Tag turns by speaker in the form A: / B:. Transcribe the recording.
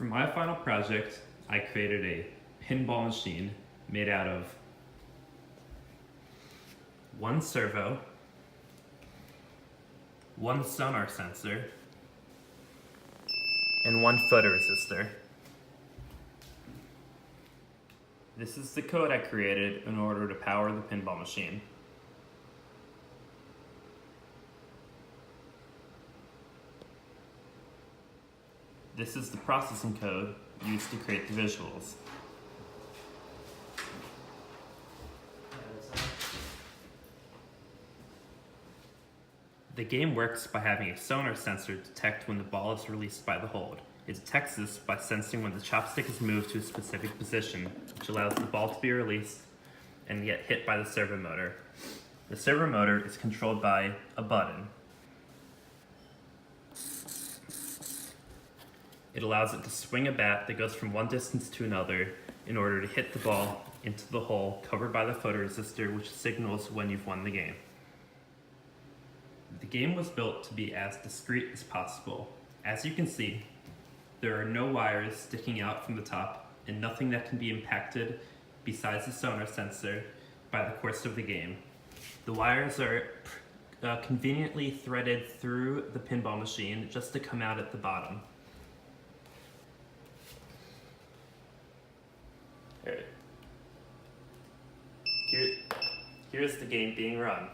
A: For my final project, I created a pinball machine made out of one servo, one sonar sensor, and one photoresistor. This is the code I created in order to power the pinball machine. This is the processing code used to create the visuals. The game works by having a sonar sensor detect when the ball is released by the hold. It detects this by sensing when the chopstick is moved to a specific position, which allows the ball to be released and get hit by the servo motor. The servo motor is controlled by a button. It allows it to swing a bat that goes from one distance to another in order to hit the ball into the hole covered by the photoresistor, which signals when you've won the game. The game was built to be as discreet as possible. As you can see, there are no wires sticking out from the top and nothing that can be impacted besides the sonar sensor by the course of the game. The wires are conveniently threaded through the pinball machine just to come out at the bottom. Here's the game being run.